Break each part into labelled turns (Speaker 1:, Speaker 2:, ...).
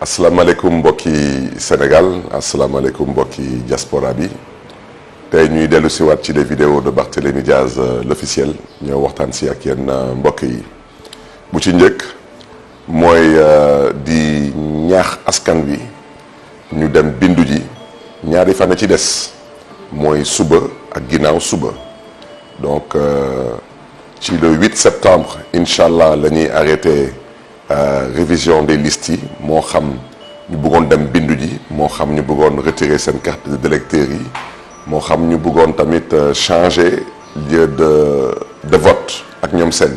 Speaker 1: asalaamaaleykum mbokki Sénégal asalaamaaleykum mbokki diaspora bi tey ñuy dellu si waat ci des vidéos de Barthélémy Diaz l'officiel ñoo waxtaan si ak yéen mbokk yi bu ci njëkk mooy di ñaax askan wi ñu dem bindu ji ñaari fan a ci des mooy suba ak ginnaaw suba donc ci le 8 septembre incha allah la ñuy arrêté révision des listes yi moo xam ñu bëggoon dem bindu ji moo xam ñu bëggoon retirer seen carte d'électeur yi moo xam ñu bëggoon tamit changer lieu de vote ak ñoom seen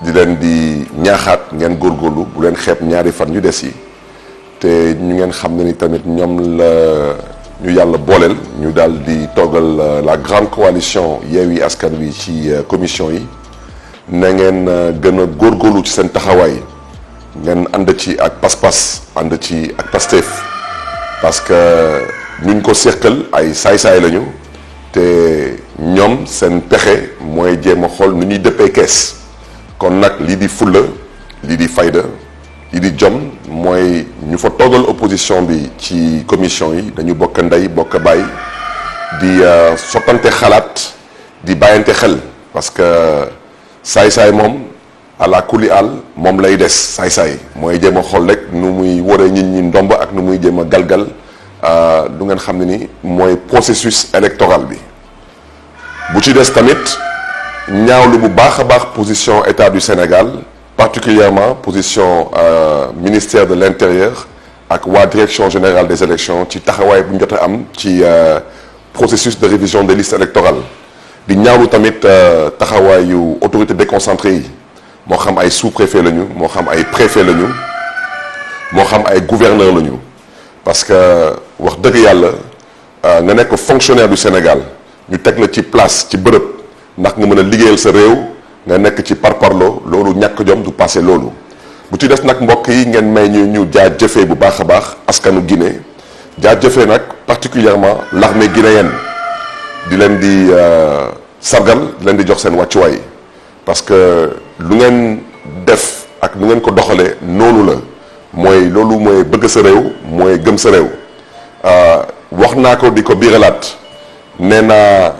Speaker 1: di leen di ñaaxaat ngeen góorgóorlu bu leen xeeb ñaari fan yu des yi te ñu ngeen xam ne ni tamit ñoom la ñu yàlla booleel ñu daal di toggal la grande coalition Yewwi Askan Wi ci commission yi na ngeen gën a góorgóorlu ci seen taxawaay ngeen ànd ci ak pas-pas ànd ci ak Pastef parce que ñuñ ko seqal ay saay-saay lañu te ñoom seen pexe mooy jéem a xool nu ñuy dëppee kees kon nag lii di fulla lii di fayda lii di jom mooy ñu fa toogal opposition bi ci commission yi dañu bokk ndey bokk baay di sottante xalaat di bàyyante xel parce que saay-saay moom ala kuli al moom lay des saay-saay mooy jéem a xool rek nu muy waree nit ñi ndomb ak nu muy jéem a galgal du ngeen xam ne ni mooy processus électoral bi bu ci des tamit ñaawlu bu baax a baax position état du Sénégal particulièrement position ministère de l'intérieur ak waa direction générale des élections ci taxawaay bu ñu jot a am ci processus de révision des listes électorales di ñaawlu tamit taxawaayu autorité déconcentrée yi moo xam ay sous-préfet lañu moo xam ay préfet lañu moo xam ay gouverneur lañu parce que wax dëgg yàlla nga nekk fonctionnaire du Sénégal ñu teg la ci place ci bërëb ndax nga mën a liggéeyal sa réew nga nekk ci parparloo loolu ñàkk jom du passé loolu bu ci des nag mbokk yi ngeen may ñu jaajëfee bu baax a baax askanu Guinée jaajëfee nag particulièrement l'armée guinéenne di leen di sargal di leen di jox seen wàccuwaay parce que lu ngeen def ak lu ngeen ko doxalee noonu la mooy loolu mooy bëgg sa réew mooy gëm sa réew wax naa ko di ko biiralaat nee na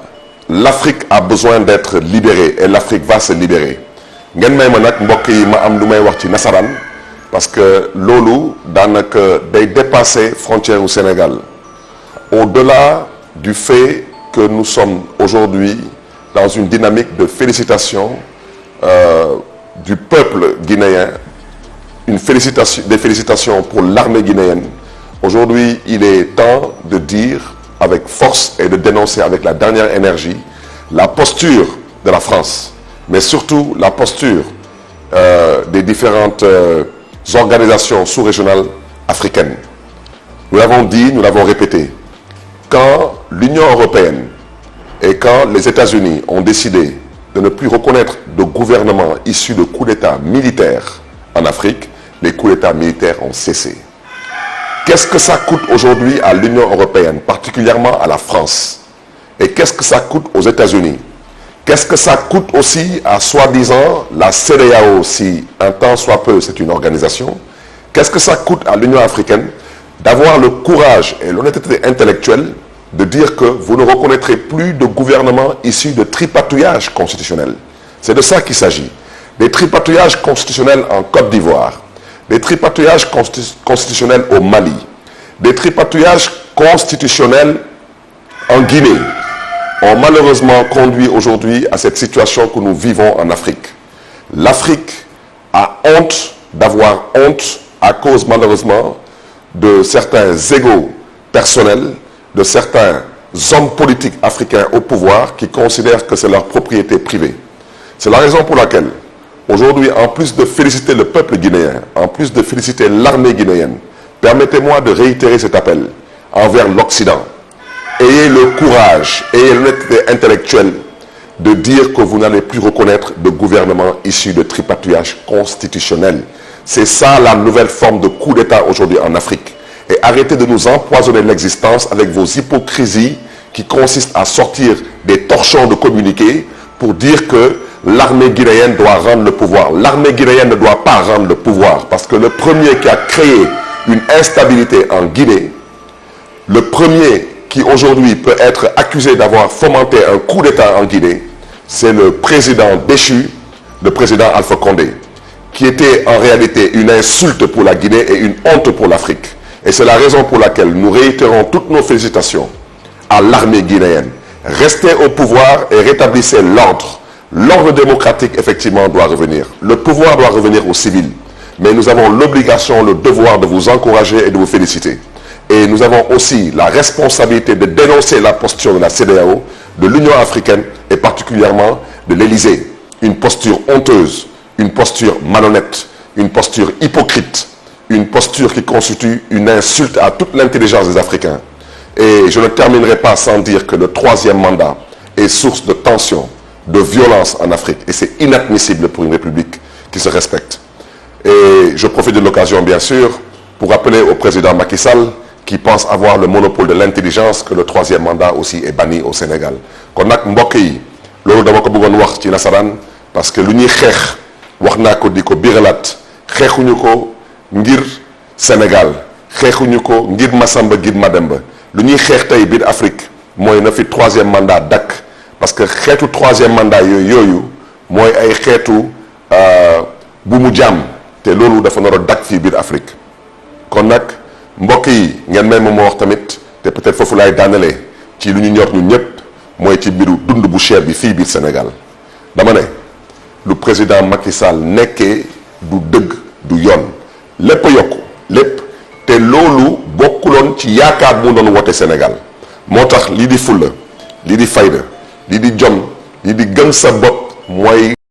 Speaker 1: l'Afrique a besoin d'être libérée et l'Afrique va se libérer ngeen may ma nag mbokk yi ma am lu may wax ci nasaraan parce que loolu daanaka day dépasser frontière au Sénégal au-delà du fait que nous sommes aujourd'hui dans une dynamique de félicitations du peuple guinéen, des félicitations pour l'armée guinéenne. Aujourd'hui, il est temps de dire avec force et de dénoncer avec la dernière énergie la posture de la France, mais surtout la posture des différentes organisations sous-régionales africaines. Nous l'avons dit, nous l'avons répété, quand l'Union européenne et quand les États-Unis ont décidé de ne plus reconnaître de gouvernement issu de coups d'État militaires en Afrique, les coups d'État militaires ont cessé. Qu'est-ce que ça coûte aujourd'hui à l'Union européenne, particulièrement à la France? Et qu'est-ce que ça coûte aux États-Unis? Qu'est-ce que ça coûte aussi à soi-disant la CEDEAO, si un temps soit peu c'est une organisation? Qu'est-ce que ça coûte à l'Union africaine d'avoir le courage et l'honnêteté intellectuelle de dire que vous ne reconnaîtrez plus de gouvernement issu de tripatouillage constitutionnel? C'est de ça qu'il s'agit. Des tripatouillages constitutionnels en Côte d'Ivoire, des tripatouillages constitutionnels au Mali, des tripatouillages constitutionnels en Guinée ont malheureusement conduit aujourd'hui à cette situation que nous vivons en Afrique. L'Afrique a honte d'avoir honte à cause malheureusement de certains égos personnels, de certains hommes politiques africains au pouvoir qui considèrent que c'est leur propriété privée. C'est la raison pour laquelle, aujourd'hui, en plus de féliciter le peuple guinéen, en plus de féliciter l'armée guinéenne, permettez-moi de réitérer cet appel envers l'Occident. Ayez le courage, ayez l'honnêteté intellectuelle de dire que vous n'allez plus reconnaître de gouvernement issu de tripatouillage constitutionnel. C'est ça la nouvelle forme de coup d'État aujourd'hui en Afrique. Et arrêtez de nous empoisonner l'existence avec vos hypocrisies qui consistent à sortir des torchons de communiqués pour dire que l'armée guinéenne doit rendre le pouvoir. L'armée guinéenne ne doit pas rendre le pouvoir parce que le premier qui a créé une instabilité en Guinée, le premier qui aujourd'hui peut être accusé d'avoir fomenté un coup d'État en Guinée, c'est le président déchu, le président Alpha Condé, qui était en réalité une insulte pour la Guinée et une honte pour l'Afrique. Et c'est la raison pour laquelle nous réitérons toutes nos félicitations à l'armée guinéenne. Restez au pouvoir et rétablissez l'ordre. L'ordre démocratique, effectivement, doit revenir. Le pouvoir doit revenir aux civils. Mais nous avons l'obligation, le devoir de vous encourager et de vous féliciter. Et nous avons aussi la responsabilité de dénoncer la posture de la CEDEAO, de l'Union africaine et particulièrement de l'Élysée. Une posture honteuse, une posture malhonnête, une posture hypocrite, une posture qui constitue une insulte à toute l'intelligence des Africains. Et je ne terminerai pas sans dire que le troisième mandat est source de tension, de violence en Afrique. Et c'est inadmissible pour une république qui se respecte. Et je profite de l'occasion, bien sûr, pour rappeler au président Macky Sall, qui pense avoir le monopole de l'intelligence, que le troisième mandat aussi est banni au Sénégal. kon nag mbokk yi loolu dama ko bëggoon wax ci nasaraan parce que lu ñuy xeex wax naa ko di ko biralaat xeexuñu ko ngir Sénégal xeexuñu ko ngir Masamba ngir Mademba lu ñuy xeex tey biir Afrique mooy na fi troisième mandat dakk parce que xeetu troisième mandat yooyu mooy ay xeetu bu mu jàmm te loolu dafa nar a dakk fii biir Afrique kon nag mbokk yi ngeen may ma wax tamit te peut-être foofu laay daanalee ci lu ñu ñor ñun ñëpp mooy ci mbiru dund bu cher bi fii biir Sénégal dama ne lu président Macky Sall nekkee du dëgg du yoon lépp a yokku lépp te loolu bokkuloon ci yaakaar bu doon woote Sénégal moo tax lii di fulla lii di fayda lii di jom lii di gëm sa bopp mooy